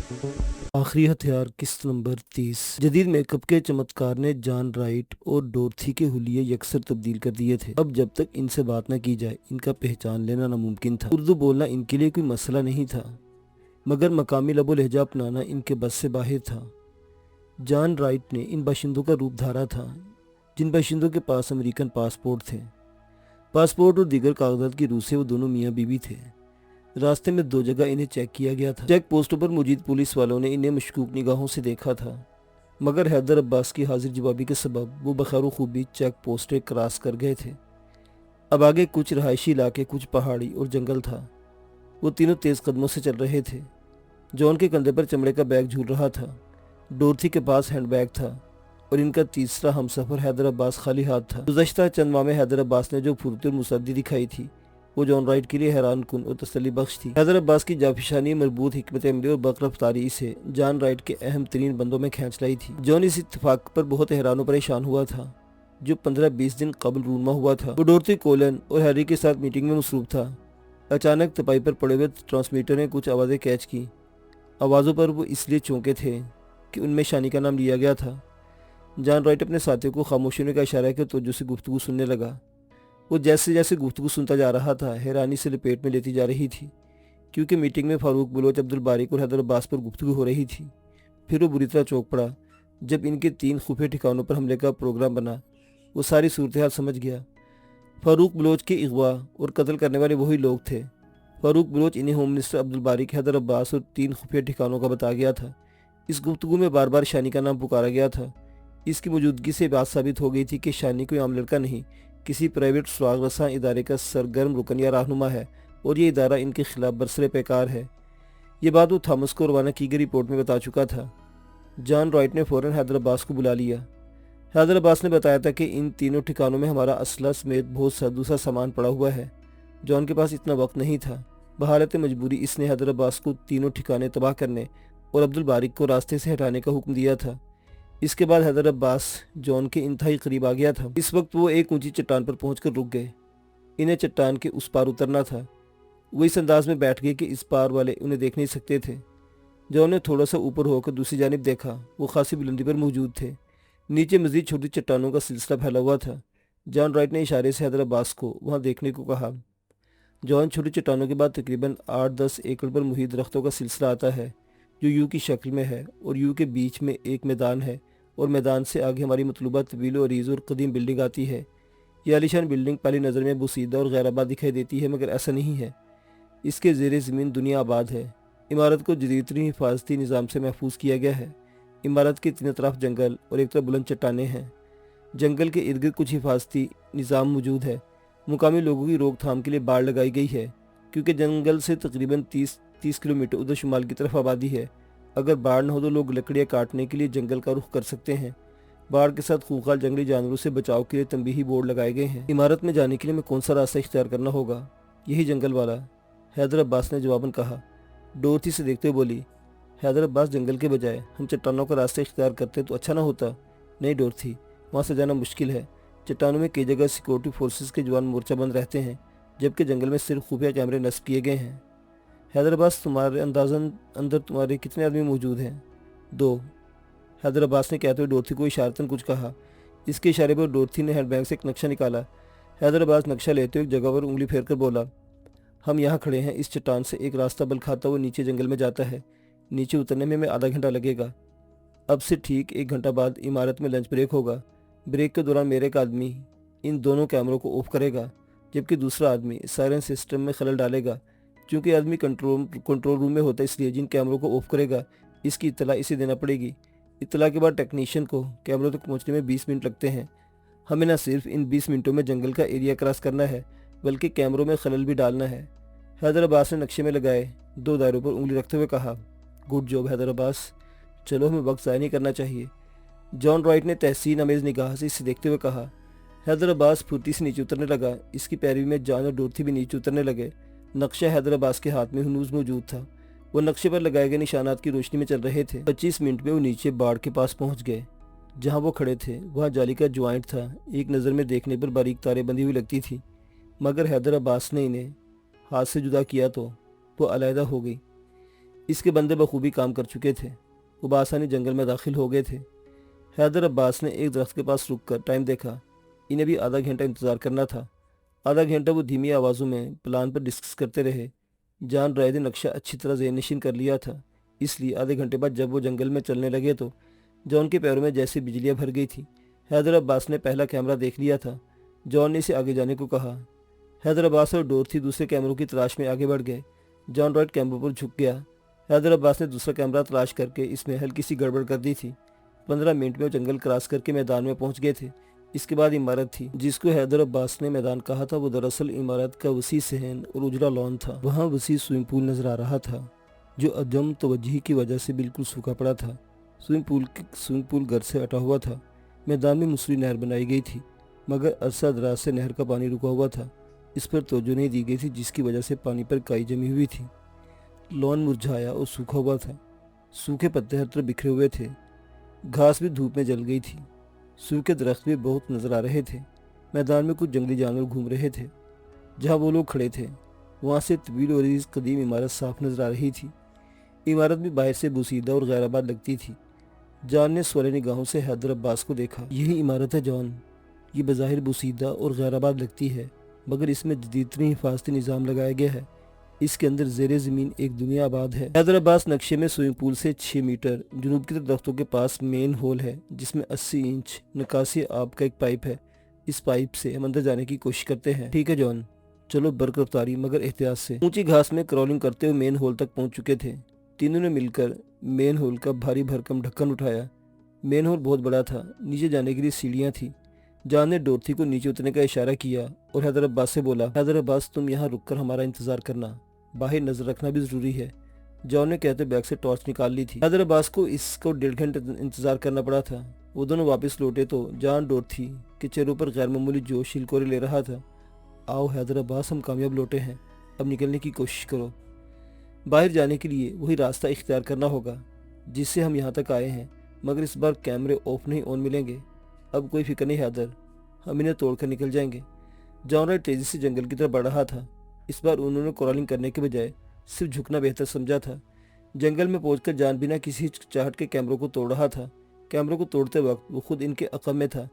آخری ہتھیار قسط نمبر 30۔ جدید میک اپ کے چمتکار نے جان رائٹ اور ڈورتھی کے حلیے یکسر تبدیل کر دیے تھے۔ اب جب تک ان سے بات نہ کی جائے ان کا پہچان لینا ناممکن تھا۔ اردو بولنا ان کے لیے کوئی مسئلہ نہیں تھا، مگر مقامی لب و لہجہ اپنانا ان کے بس سے باہر تھا۔ جان رائٹ نے ان باشندوں کا روپ دھارا تھا جن باشندوں کے پاس امریکن پاسپورٹ تھے۔ پاسپورٹ اور دیگر کاغذات کی روح سے وہ دونوں میاں بیوی تھے۔ راستے میں 2 جگہ انہیں چیک کیا گیا تھا۔ چیک پوسٹوں پر موجود پولیس والوں نے انہیں مشکوک نگاہوں سے دیکھا تھا، مگر حیدر عباس کی حاضر جوابی کے سبب وہ بخیر و خوبی چیک پوسٹیں کراس کر گئے تھے۔ اب آگے کچھ رہائشی علاقے، کچھ پہاڑی اور جنگل تھا۔ وہ تینوں تیز قدموں سے چل رہے تھے۔ جان کے کندھے پر چمڑے کا بیگ جھول رہا تھا، ڈورتھی کے پاس ہینڈ بیگ تھا اور ان کا تیسرا ہمسفر حیدر عباس خالی ہاتھ تھا۔ گزشتہ چند ماہ میں حیدر عباس نے جو پھرتی اور مصدی دکھائی تھی وہ جان رائٹ کے لیے حیران کن اور تسلی بخش تھی۔ حیدر عباس کی جافشانی، مربوط حکمت عملی اور برق رفتاری اسے جان رائٹ کے اہم ترین بندوں میں کھینچ لائی تھی۔ جان اس اتفاق پر بہت حیران و پریشان ہوا تھا جو 15-20 دن قبل رونما ہوا تھا۔ وہ ڈورتھی، کولن اور ہیری کے ساتھ میٹنگ میں مصروف تھا۔ اچانک تپائی پر پڑے ہوئے ٹرانسمیٹر نے کچھ آوازیں کیچ کی۔ آوازوں پر وہ اس لیے چونکے تھے کہ ان میں شانی کا نام لیا گیا تھا۔ جان رائٹ اپنے ساتھیوں کو خاموشی ہونے کا اشارہ کر توجہ سے گفتگو سننے لگا۔ وہ جیسے جیسے گفتگو سنتا جا رہا تھا حیرانی سے لپیٹ میں لیتی جا رہی تھی، کیونکہ میٹنگ میں فاروق بلوچ، عبدالبارک اور حیدر عباس پر گفتگو ہو رہی تھی۔ پھر وہ بری طرح چونک پڑا جب ان کے 3 خفیہ ٹھکانوں پر حملے کا پروگرام بنا۔ وہ ساری صورتحال سمجھ گیا۔ فاروق بلوچ کے اغوا اور قتل کرنے والے وہی لوگ تھے۔ فاروق بلوچ انہیں ہوم منسٹر عبدالبارک، حیدر عباس اور 3 خفیہ ٹھکانوں کا بتا گیا تھا۔ اس گفتگو میں بار بار شانی کا نام پکارا گیا تھا۔ اس کی موجودگی سے بات ثابت ہو گئی تھی کہ شانی کوئی عام لڑکا نہیں، کسی پرائیویٹ سراغ رساں ادارے کا سرگرم رکن یا رہنما ہے اور یہ ادارہ ان کے خلاف برسر پیکار ہے۔ یہ بات وہ تھامس کو روانہ کی گئی رپورٹ میں بتا چکا تھا۔ جان رائٹ نے فوراً حیدر عباس کو بلا لیا۔ حیدر عباس نے بتایا تھا کہ ان تینوں ٹھکانوں میں ہمارا اسلحہ سمیت بہت سا دوسرا سامان پڑا ہوا ہے۔ جان کے پاس اتنا وقت نہیں تھا۔ بحالت مجبوری اس نے حیدر عباس کو تینوں ٹھکانے تباہ کرنے اور عبدالبارک کو راستے سے ہٹانے کا حکم دیا تھا۔ اس کے بعد حیدر عباس جان کے انتہائی قریب آ گیا تھا۔ اس وقت وہ ایک اونچی چٹان پر پہنچ کر رک گئے۔ انہیں چٹان کے اس پار اترنا تھا۔ وہ اس انداز میں بیٹھ گئے کہ اس پار والے انہیں دیکھ نہیں سکتے تھے۔ جان نے تھوڑا سا اوپر ہو کر دوسری جانب دیکھا۔ وہ خاصی بلندی پر موجود تھے۔ نیچے مزید چھوٹی چٹانوں کا سلسلہ پھیلا ہوا تھا۔ جان رائٹ نے اشارے سے حیدر عباس کو وہاں دیکھنے کو کہا۔ جان، چھوٹی چٹانوں کے بعد تقریباً 8-10 ایکڑ پر محیط درختوں کا سلسلہ آتا ہے جو یو کی شکل میں ہے، اور یو کے بیچ میں ایک میدان ہے، اور میدان سے آگے ہماری مطلوبہ طویل و عریض اور قدیم بلڈنگ آتی ہے۔ یہ عالیشان بلڈنگ پہلی نظر میں بوسیدہ اور غیر آباد دکھائی دیتی ہے، مگر ایسا نہیں ہے۔ اس کے زیر زمین دنیا آباد ہے۔ عمارت کو جدید ترین حفاظتی نظام سے محفوظ کیا گیا ہے۔ عمارت کے 3 اطراف جنگل اور ایک طرف بلند چٹانیں ہیں۔ جنگل کے ارد گرد کچھ حفاظتی نظام موجود ہے۔ مقامی لوگوں کی روک تھام کے لیے باڑ لگائی گئی ہے، کیونکہ جنگل سے تقریباً 30 کلومیٹر ادھر شمال کی طرف آبادی ہے۔ اگر باڑ نہ ہو تو لوگ لکڑیاں کاٹنے کے لیے جنگل کا رخ کر سکتے ہیں۔ باڑ کے ساتھ خوخار جنگلی جانوروں سے بچاؤ کے لیے تنبیہی بورڈ لگائے گئے ہیں۔ عمارت میں جانے کے لیے میں کون سا راستہ اختیار کرنا ہوگا؟ یہی جنگل والا، حیدر عباس نے جواباً کہا۔ ڈورتھی سے دیکھتے ہوئے بولی، حیدر عباس، جنگل کے بجائے ہم چٹانوں کا راستہ اختیار کرتے تو اچھا نہ ہوتا؟ نہیں ڈورتھی، وہاں سے جانا مشکل ہے۔ چٹانوں میں کئی جگہ سیکورٹی فورسز کے جوان مورچہ بند رہتے ہیں، جبکہ جنگل میں صرف خفیہ کیمرے نصب کیے گئے ہیں۔ حیدر عباس، تمہارے اندازاً اندر تمہارے کتنے آدمی موجود ہیں؟ 2۔ حیدر عباس نے کہتے ہوئے ڈورتھی کو اشارتاً کچھ کہا۔ اس کے اشارے پر ڈورتھی نے ہینڈ بیگ سے ایک نقشہ نکالا۔ حیدر عباس نقشہ لیتے ہوئے ایک جگہ پر انگلی پھیر کر بولا، ہم یہاں کھڑے ہیں۔ اس چٹان سے ایک راستہ بل کھاتا ہوا نیچے جنگل میں جاتا ہے۔ نیچے اترنے میں ہمیں آدھا گھنٹہ لگے گا۔ اب سے ٹھیک 1 گھنٹہ بعد عمارت میں لنچ بریک ہوگا۔ بریک کے دوران میرا ایک آدمی ان دونوں کیمروں کو آف کرے گا، جبکہ دوسرا آدمی سائرن سسٹم میں خلل ڈالے گا۔ چونکہ آدمی کنٹرول روم میں ہوتا ہے، اس لیے جن کیمروں کو آف کرے گا اس کی اطلاع اسے دینا پڑے گی۔ اطلاع کے بعد ٹیکنیشین کو کیمروں تک پہنچنے میں 20 منٹ لگتے ہیں۔ ہمیں نہ صرف ان 20 منٹوں میں جنگل کا ایریا کراس کرنا ہے، بلکہ کیمروں میں خلل بھی ڈالنا ہے۔ حیدر عباس نے نقشے میں لگائے 2 دائروں پر انگلی رکھتے ہوئے کہا، گڈ جاب حیدر عباس، چلو ہمیں وقت ضائع نہیں کرنا چاہیے۔ جان رائٹ نے تحسین آمیز نگاہ سے اسے دیکھتے ہوئے کہا۔ حیدر عباس پھرتی سے نیچے اترنے لگا۔ اس کی پیروی میں جان اور ڈورتھی بھی نیچے اترنے لگے۔ نقشہ حیدر عباس کے ہاتھ میں ہنوز موجود تھا۔ وہ نقشے پر لگائے گئے نشانات کی روشنی میں چل رہے تھے۔ 25 منٹ میں وہ نیچے باڑ کے پاس پہنچ گئے۔ جہاں وہ کھڑے تھے وہاں جالی کا جوائنٹ تھا۔ ایک نظر میں دیکھنے پر باریک تاریں بندھی ہوئی لگتی تھی، مگر حیدر عباس نے انہیں ہاتھ سے جدا کیا تو وہ علیحدہ ہو گئی۔ اس کے بندے بخوبی کام کر چکے تھے۔ وہ بآسانی جنگل میں داخل ہو گئے تھے۔ حیدر عباس نے ایک درخت کے پاس رک کر ٹائم دیکھا۔ انہیں بھی آدھا گھنٹہ انتظار کرنا تھا۔ آدھا گھنٹہ وہ دھیمی آوازوں میں پلان پر ڈسکس کرتے رہے۔ جان رائٹ نے نقشہ اچھی طرح ذہن نشین کر لیا تھا، اس لیے آدھے گھنٹے بعد جب وہ جنگل میں چلنے لگے تو جان کے پیروں میں جیسے بجلیاں بھر گئی تھی۔ حیدر عباس نے پہلا کیمرہ دیکھ لیا تھا۔ جان نے اسے آگے جانے کو کہا۔ حیدر عباس اور ڈورتھی دوسرے کیمروں کی تلاش میں آگے بڑھ گئے۔ جان رائٹ کیمروں پر جھک گیا۔ حیدر عباس نے دوسرا کیمرہ تلاش کر کے اس میں ہلکی سی گڑبڑ کر دی تھی۔ 15 منٹ میں وہ جنگل کراس کر کے میدان میں پہنچ گئے تھے۔ اس کے بعد عمارت تھی جس کو حیدر عباس نے میدان کہا تھا، وہ دراصل عمارت کا وسیع صحن اور اجڑا لان تھا۔ وہاں وسیع سوئمنگ پول نظر آ رہا تھا جو عدم توجہی کی وجہ سے بالکل سوکھا پڑا تھا۔ سوئمنگ پول گھر سے ہٹا ہوا تھا۔ میدان میں موسری نہر بنائی گئی تھی، مگر عرصہ دراز سے نہر کا پانی رکا ہوا تھا۔ اس پر توجہ نہیں دی گئی تھی، جس کی وجہ سے پانی پر کائی جمی ہوئی تھی۔ لان مرجھایا اور سوکھا ہوا تھا۔ سوکھے پتے ہر طرف بکھرے ہوئے تھے۔ گھاس بھی دھوپ میں جل گئی تھی۔ سوکھے درخت بھی بہت نظر آ رہے تھے۔ میدان میں کچھ جنگلی جانور گھوم رہے تھے۔ جہاں وہ لوگ کھڑے تھے وہاں سے طویل اور عریض قدیم عمارت صاف نظر آ رہی تھی۔ عمارت بھی باہر سے بوسیدہ اور غیر آباد لگتی تھی۔ جان نے سوالے نگاہوں سے حیدر عباس کو دیکھا۔ یہی عمارت ہے جان، یہ بظاہر بوسیدہ اور غیر آباد لگتی ہے، مگر اس میں جدید ترین حفاظتی نظام لگایا گیا ہے۔ اس کے اندر زیر زمین ایک دنیا آباد ہے۔ حیدر عباس نقشے میں سوئمنگ پول سے 6 میٹر جنوب کی طرف درختوں کے پاس مین ہول ہے، جس میں 80 انچ نکاسی آب کا ایک پائپ ہے۔ اس پائپ سے ہم اندر جانے کی کوشش کرتے ہیں۔ ٹھیک ہے جان، چلو برق رفتاری مگر احتیاط سے۔ اونچی گھاس میں کرولنگ کرتے ہوئے مین ہول تک پہنچ چکے تھے۔ تینوں نے مل کر مین ہول کا بھاری بھرکم ڈھکن اٹھایا۔ مین ہول بہت بڑا تھا، نیچے جانے کے لیے سیڑھیاں تھیں۔ جان نے ڈورتھی کو نیچے اترنے کا اشارہ کیا اور حیدر عباس سے بولا، حیدر عباس تم یہاں رک کر ہمارا انتظار کرنا، باہر نظر رکھنا بھی ضروری ہے۔ جان نے کہتے بیگ سے ٹارچ نکال لی تھی۔ حیدر عباس کو اس کو 1.5 گھنٹے انتظار کرنا پڑا تھا۔ وہ دونوں واپس لوٹے تو جان ڈورتھی کے چہروں پر غیر معمولی جوش ہلکورے لے رہا تھا۔ آؤ حیدر عباس، ہم کامیاب لوٹے ہیں، اب نکلنے کی کوشش کرو۔ باہر جانے کے لیے وہی راستہ اختیار کرنا ہوگا جس سے ہم یہاں تک آئے ہیں، مگر اس بار کیمرے آف نہیں آن ملیں گے۔ اب کوئی فکر نہیں حیدر، ہم انہیں توڑ کر نکل جائیں گے۔ جان رائٹ تیزی سے جنگل کی طرف بڑھ رہا تھا۔ اس بار انہوں نے کرالنگ کرنے کے بجائے صرف جھکنا بہتر سمجھا تھا۔ جنگل میں پہنچ کر جان بنا کسی ہچکچاہٹ کے کیمروں کو توڑ رہا تھا۔ کیمروں کو توڑتے وقت وہ خود ان کے عقب میں تھا۔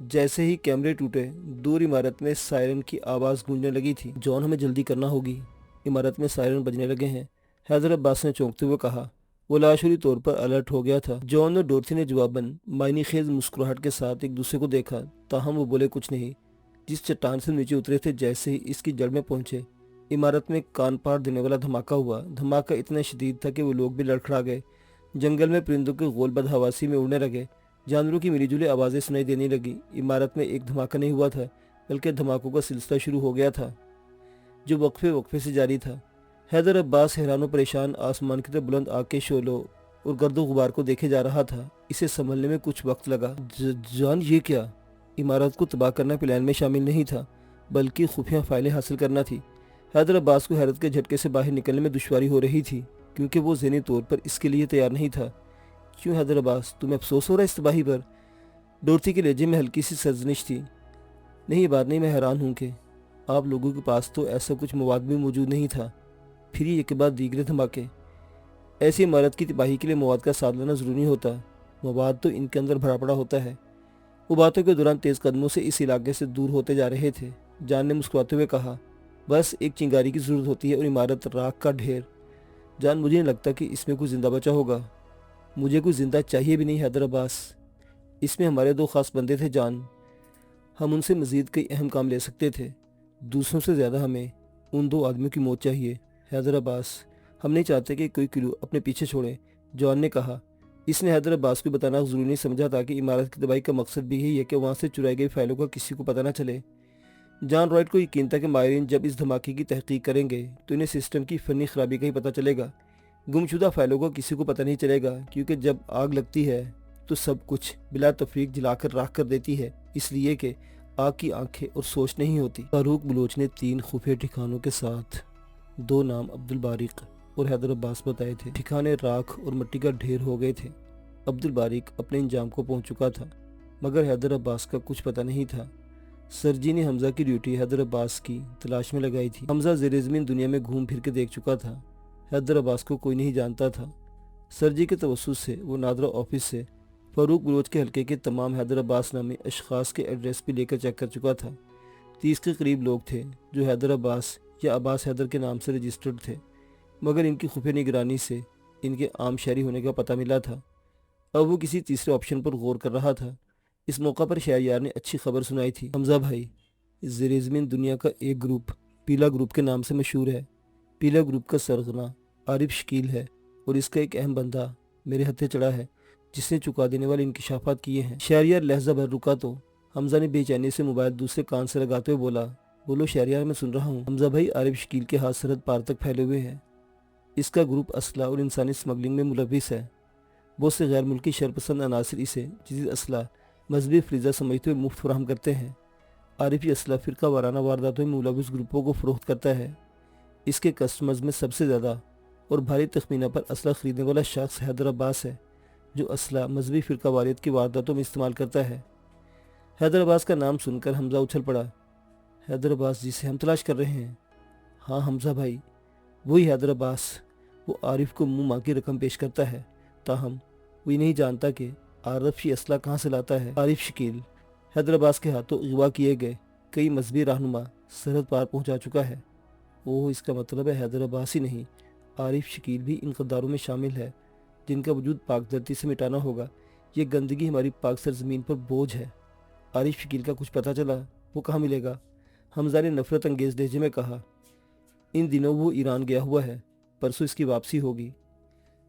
جیسے ہی کیمرے ٹوٹے، دور عمارت میں سائرن کی آواز گونجنے لگی تھی۔ جان، ہمیں جلدی کرنا ہوگی، عمارت میں سائرن بجنے لگے ہیں، حیدر عباس نے چونکتے ہوئے کہا۔ وہ لاشعوری طور پر الرٹ ہو گیا تھا۔ جان اور ڈورتھی نے جواباً معنی خیز مسکراہٹ کے ساتھ ایک دوسرے کو دیکھا، تاہم وہ بولے کچھ نہیں۔ جس چٹان سے نیچے اترے تھے، جیسے ہی اس کی جڑ میں پہنچے، عمارت میں کان پھاڑ دینے والا دھماکہ ہوا۔ دھماکہ اتنا شدید تھا کہ وہ لوگ بھی لڑکھڑا گئے۔ جنگل میں پرندوں کے غول بدحواسی میں اڑنے لگے، جانوروں کی ملی جلی آوازیں سنائی دینے لگی۔ عمارت میں ایک دھماکہ نہیں ہوا تھا، بلکہ دھماکوں کا سلسلہ شروع ہو گیا تھا جو وقفے وقفے سے جاری تھا۔ حیدر عباس حیران و پریشان آسمان کی طرف بلند آگ کے شعلوں اور گرد و غبار کو دیکھے جا رہا تھا۔ اسے سنبھلنے میں کچھ وقت لگا۔ جان، یہ کیا؟ عمارت کو تباہ کرنا پلان میں شامل نہیں تھا، بلکہ خفیہ فائلیں حاصل کرنا تھی۔ حیدر عباس کو حیرت کے جھٹکے سے باہر نکلنے میں دشواری ہو رہی تھی، کیونکہ وہ ذہنی طور پر اس کے لیے تیار نہیں تھا۔ کیوں حیدر عباس، تمہیں افسوس ہو رہا ہے اس تباہی پر؟ ڈورتھی کے لہجے میں ہلکی سی سرزنش تھی۔ نہیں، یہ بات نہیں، میں حیران ہوں کہ آپ لوگوں کے پاس تو ایسا کچھ مواد بھی موجود نہیں تھا، پھر یہ کے بعد دیگرے دھماکے۔ ایسی عمارت کی تباہی کے لیے مواد کا ساتھ لینا ضروری ہوتا، مواد تو ان کے اندر بھرا پڑا ہوتا ہے۔ وہ باتوں کے دوران تیز قدموں سے اس علاقے سے دور ہوتے جا رہے تھے۔ جان نے مسکراتے ہوئے کہا، بس ایک چنگاری کی ضرورت ہوتی ہے اور عمارت راکھ کا ڈھیر۔ جان، مجھے نہیں لگتا کہ اس میں کوئی زندہ بچا ہوگا۔ مجھے کوئی زندہ چاہیے بھی نہیں حیدر عباس، اس میں ہمارے 2 خاص بندے تھے جان، ہم ان سے مزید کئی اہم کام لے سکتے تھے۔ دوسروں سے زیادہ ہمیں ان 2 آدمیوں کی موت چاہیے حیدر عباس، ہم نہیں چاہتے کہ کوئی کلو اپنے پیچھے چھوڑے، جان نے کہا۔ اس نے حیدر عباس کو بتانا ضروری نہیں سمجھا تھا کہ عمارت کی تباہی کا مقصد بھی یہی ہے کہ وہاں سے چرائی گئی فائلوں کا کسی کو پتہ نہ چلے۔ جان رائٹ کو یقین تھا کہ ماہرین جب اس دھماکے کی تحقیق کریں گے تو انہیں سسٹم کی فنی خرابی کا ہی پتہ چلے گا۔ گمشدہ فائلوں کا کسی کو پتہ نہیں چلے گا، کیونکہ جب آگ لگتی ہے تو سب کچھ بلا تفریق جلا کر راکھ کر دیتی ہے، اس لیے کہ آگ کی آنکھیں اور سوچ نہیں ہوتی۔ فاروق بلوچ نے 3 خفیہ ٹھکانوں کے ساتھ 2 نام عبدالبارق اور حیدر عباس بتائے تھے۔ ٹھکانے راکھ اور مٹی کا ڈھیر ہو گئے تھے۔ عبدالبارق اپنے انجام کو پہنچ چکا تھا، مگر حیدر عباس کا کچھ پتہ نہیں تھا۔ سرجی نے حمزہ کی ڈیوٹی حیدر عباس کی تلاش میں لگائی تھی۔ حمزہ زیر زمین دنیا میں گھوم پھر کے دیکھ چکا تھا۔ حیدر عباس کو کوئی نہیں جانتا تھا۔ سر جی کے توسط سے وہ نادرہ آفس سے فاروق بلوچ کے حلقے کے تمام حیدر عباس نامی اشخاص کے ایڈریس بھی لے کر چیک کر چکا تھا۔ 30 کے قریب لوگ تھے جو حیدر عباس یا عباس حیدر کے نام سے رجسٹرڈ تھے، مگر ان کی خفیہ نگرانی سے ان کے عام شہری ہونے کا پتہ ملا تھا۔ اب وہ کسی تیسرے آپشن پر غور کر رہا تھا۔ اس موقع پر شہریار نے اچھی خبر سنائی تھی۔ حمزہ بھائی، زیر زمین دنیا کا ایک گروپ پیلا گروپ کے نام سے مشہور ہے۔ پیلا گروپ کا سرغنہ عارف شکیل ہے اور اس کا ایک اہم بندہ میرے ہتھے چڑھا ہے جس نے چکا دینے والے انکشافات کیے ہیں۔ شہریار لہجہ بھر رکا تو حمزہ نے بے چینی سے موبائل دوسرے کان سے لگاتے ہوئے بولا، بولو شہریار، میں سن رہا ہوں۔ حمزہ بھائی، عارف شکیل کے ہاتھ سرحد پار تک پھیلے ہوئے ہیں۔ اس کا گروپ اسلحہ اور انسانی سمگلنگ میں ملوث ہے۔ بہت سے غیر ملکی شرپسند عناصر اسے جدید اسلحہ مذہبی فریضہ سمجھتے ہوئے مفت فراہم کرتے ہیں۔ عارف یہ اسلحہ فرقہ وارانہ وارداتوں میں ملوث گروپوں کو فروخت کرتا ہے۔ اس کے کسٹمرز میں سب سے زیادہ اور بھاری تخمینہ پر اسلحہ خریدنے والا شخص حیدر عباس ہے، جو اسلحہ مذہبی فرقہ واریت کی وارداتوں میں استعمال کرتا ہے۔ حیدر عباس کا نام سن کر حمزہ اچھل پڑا۔ حیدر عباس جسے ہم تلاش کر رہے ہیں؟ ہاں حمزہ بھائی، وہی حیدر عباس۔ وہ عارف کو منہ مانگی رقم پیش کرتا ہے، تاہم وہ یہ نہیں جانتا کہ عارف یہ اسلحہ کہاں سے لاتا ہے۔ عارف شکیل حیدر عباس کے ہاتھوں اغوا کیے گئے کئی مذہبی رہنما سرحد پار پہنچا چکا ہے۔ اس کا مطلب ہے حیدر عباس ہی نہیں، عارف شکیل بھی ان غداروں میں شامل ہے جن کا وجود پاک دھرتی سے مٹانا ہوگا۔ یہ گندگی ہماری پاک سرزمین پر بوجھ ہے۔ عارف شکیل کا کچھ پتہ چلا؟ وہ کہاں ملے گا؟ حمزہ نے نفرت انگیز لہجے میں کہا، ان دنوں وہ ایران گیا ہوا ہے، پرسوں اس کی واپسی ہوگی۔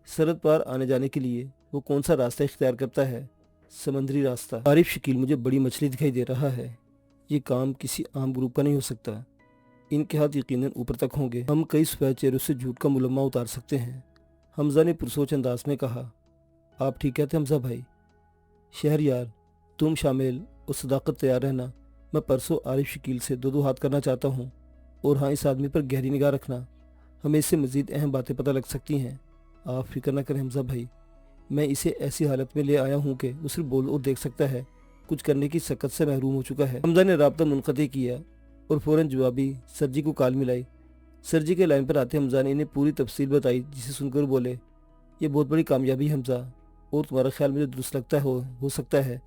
سرحد پار آنے جانے کے لیے وہ کون سا راستہ اختیار کرتا ہے؟ سمندری راستہ۔ عارف شکیل مجھے بڑی مچھلی دکھائی دے رہا ہے۔ یہ کام کسی عام گروپ کا نہیں ہو سکتا۔ ان کے ہاتھ یقیناً اوپر تک ہوں گے۔ ہم کئی سفید چہروں سے جھوٹ کا ملمہ اتار سکتے ہیں۔ حمزہ نے پرسوچ انداز میں کہا، آپ ٹھیک کہتے حمزہ بھائی۔ شہریار، تم شامل اور صداقت تیار رہنا۔ میں پرسوں عارف شکیل سے دو ہاتھ کرنا چاہتا ہوں، اور ہاں، اس آدمی پر گہری نگاہ رکھنا، ہمیں اس سے مزید اہم باتیں پتہ لگ سکتی ہیں۔ آپ فکر نہ کریں حمزہ بھائی، میں اسے ایسی حالت میں لے آیا ہوں کہ وہ صرف بول اور دیکھ سکتا ہے، کچھ کرنے کی سکت سے محروم ہو چکا ہے۔ حمزہ نے رابطہ منقطع کیا اور فوراً جوابی سر جی کو کال ملائی۔ سر جی کے لائن پر آتے حمزہ نے انہیں پوری تفصیل بتائی، جسے سن کر بولے، یہ بہت بڑی کامیابی ہے حمزہ، اور تمہارا خیال مجھے درست لگتا ہے ہو سکتا ہے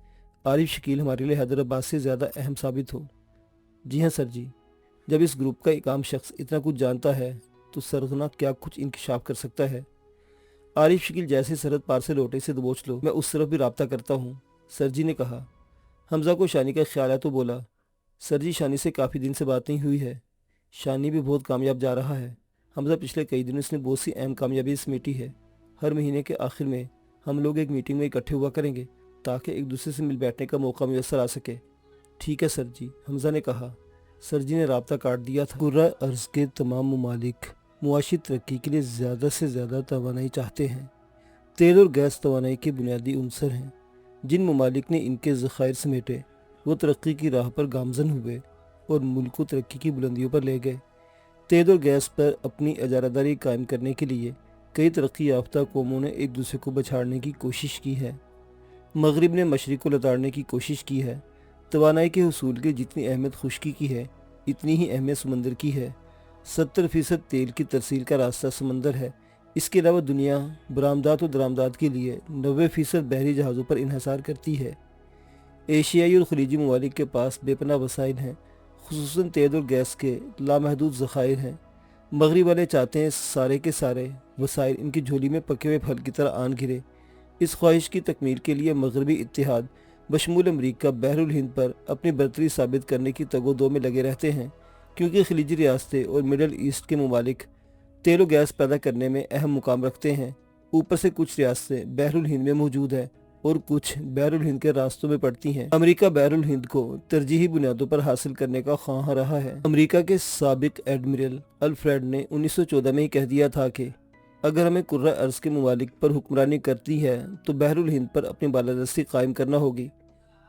عارف شکیل ہمارے لیے حیدر عباس سے زیادہ اہم ثابت ہو۔ جی ہاں سر جی، جب اس گروپ کا ایک عام شخص اتنا کچھ جانتا ہے تو سرغنہ کیا کچھ انکشاف کر سکتا ہے۔ عارف شکیل جیسے سرحد پار سے لوٹے سے دبوچ لو، میں اس طرف بھی رابطہ کرتا ہوں، سر جی نے کہا۔ حمزہ کو شانی کا خیال ہے تو بولا، سر جی شانی سے کافی دن سے بات نہیں ہوئی ہے، شانی بھی بہت کامیاب جا رہا ہے حمزہ، پچھلے کئی دنوں اس نے بہت سی اہم کامیابی سمیٹی ہے۔ ہر مہینے کے آخر میں ہم لوگ ایک میٹنگ میں اکٹھے ہوا کریں گے تاکہ ایک دوسرے سے مل بیٹھنے کا موقع میسر آ سکے۔ ٹھیک ہے سر جی، حمزہ نے کہا۔ سر جی نے رابطہ کاٹ دیا تھا۔ کرۂ ارض کے تمام ممالک معاشی ترقی کے لیے زیادہ سے زیادہ توانائی چاہتے ہیں۔ تیل اور گیس توانائی کے بنیادی عنصر ہیں۔ جن ممالک نے ان کے ذخائر سمیٹے وہ ترقی کی راہ پر گامزن ہوئے اور ملک کو ترقی کی بلندیوں پر لے گئے۔ تیل اور گیس پر اپنی اجارہ داری قائم کرنے کے لیے کئی ترقی یافتہ قوموں نے ایک دوسرے کو بچھاڑنے کی کوشش کی ہے۔ مغرب نے مشرق کو لتاڑنے کی کوشش کی ہے۔ توانائی کے حصول کی جتنی اہمیت خشکی کی ہے، اتنی ہی اہمیت سمندر کی ہے۔ 70% تیل کی ترسیل کا راستہ سمندر ہے۔ اس کے علاوہ دنیا برآمدات و درآمدات کے لیے 90% بحری جہازوں پر انحصار کرتی ہے۔ ایشیائی اور خلیجی ممالک کے پاس بے پناہ وسائل ہیں، خصوصاً تیل اور گیس کے لامحدود ذخائر ہیں۔ مغرب والے چاہتے ہیں سارے کے سارے وسائل ان کی جھولی میں پکے ہوئے پھل کی طرح آن گرے۔ اس خواہش کی تکمیل کے لیے مغربی اتحاد بشمول امریکہ بحر الہند پر اپنی برتری ثابت کرنے کی تگ و دو میں لگے رہتے ہیں، کیونکہ خلیجی ریاستیں اور مڈل ایسٹ کے ممالک تیل و گیس پیدا کرنے میں اہم مقام رکھتے ہیں۔ اوپر سے کچھ ریاستیں بحر الہند میں موجود ہیں اور کچھ بحر الہند کے راستوں میں پڑتی ہیں۔ امریکہ بحر الہند کو ترجیحی بنیادوں پر حاصل کرنے کا خواہاں رہا ہے۔ امریکہ کے سابق ایڈمرل الفریڈ نے 1914 میں ہی کہہ دیا تھا کہ اگر ہمیں کرۂ ارض کے ممالک پر حکمرانی کرتی ہے تو بحر الہند پر اپنی بالادستی قائم کرنا ہوگی۔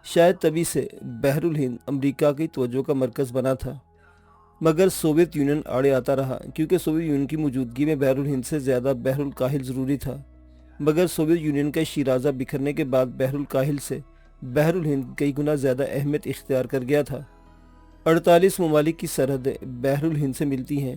شاید تبھی سے بحر الہند امریکہ کی توجہ کا مرکز بنا تھا، مگر سوویت یونین آڑے آتا رہا، کیونکہ سوویت یونین کی موجودگی میں بحر الہند سے زیادہ بحر الکاہل ضروری تھا۔ مگر سوویت یونین کا شیرازہ بکھرنے کے بعد بحر الکاہل سے بحر الہند کئی گنا زیادہ اہمیت اختیار کر گیا تھا۔ 48 ممالک کی سرحدیں بحر الہند سے ملتی ہیں،